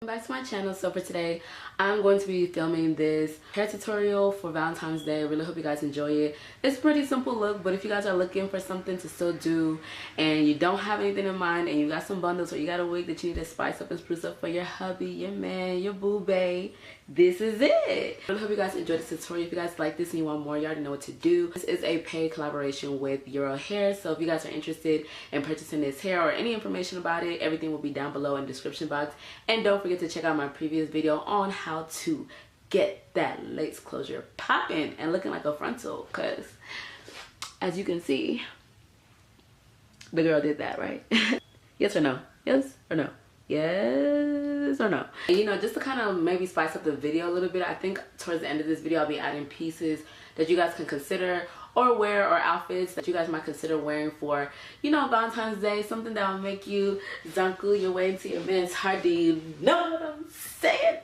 Welcome back to my channel. So for today I'm going to be filming this hair tutorial for Valentine's Day. I really hope you guys enjoy it. It's a pretty simple look, but if you guys are looking for something to still do and you don't have anything in mind and you got some bundles or you got a wig that you need to spice up and spruce up for your hubby, your man, your boo bae, this is it. I really hope you guys enjoyed this tutorial. If you guys like this and you want more, you already know what to do. This is a paid collaboration with Yiroo hair, so if you guys are interested in purchasing this hair or any information about it, everything will be down below in the description box. And don't forget to check out my previous video on how to get that lace closure popping and looking like a frontal, because as you can see, the girl did that, right? Yes or no? Yes or no? Yes or no? You know, just to kind of maybe spice up the video a little bit, I think towards the end of this video I'll be adding pieces that you guys can consider or wear, or outfits that you guys might consider wearing for, you know, Valentine's Day. Something that will make you zanku your way into your man's heart. Do you know what I'm saying?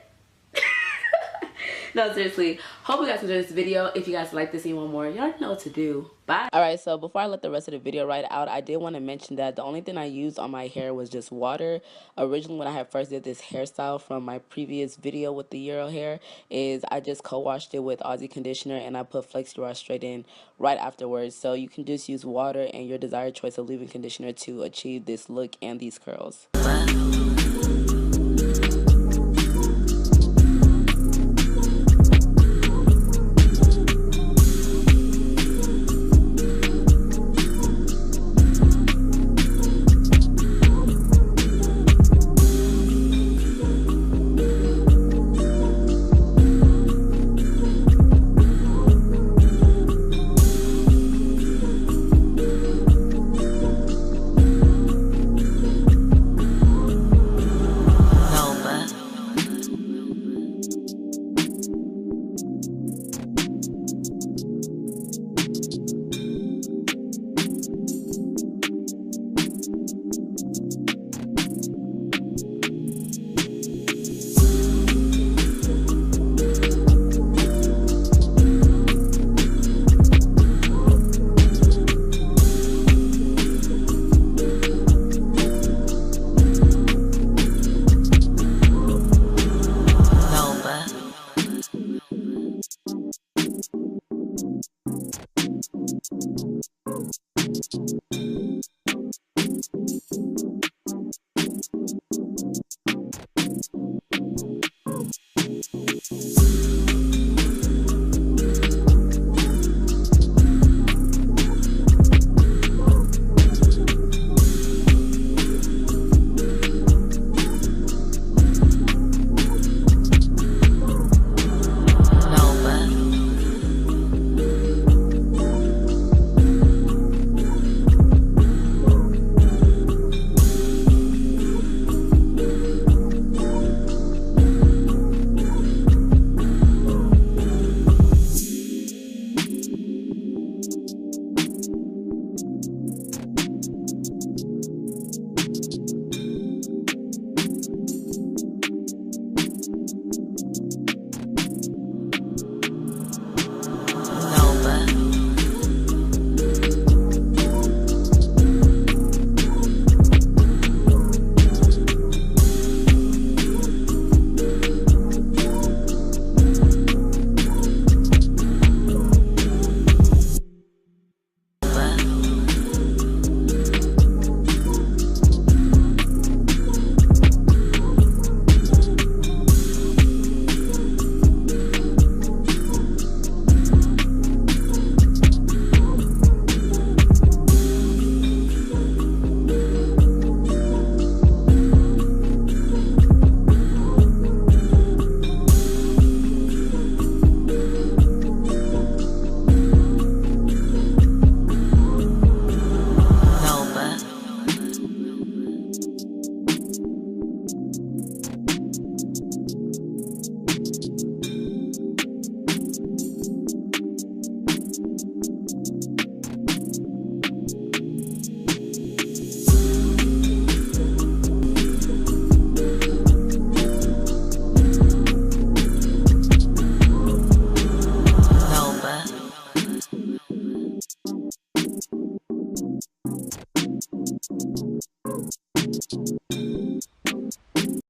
No, seriously, hope you guys enjoyed this video. If you guys like this and you want more, you already know what to do. Bye. Alright, so before I let the rest of the video ride out, I did want to mention that the only thing I used on my hair was just water. Originally, when I had first did this hairstyle from my previous video with the Yiroo hair, is I just co-washed it with Aussie conditioner and I put Flexi Wash straight in right afterwards. So you can just use water and your desired choice of leave-in conditioner to achieve this look and these curls.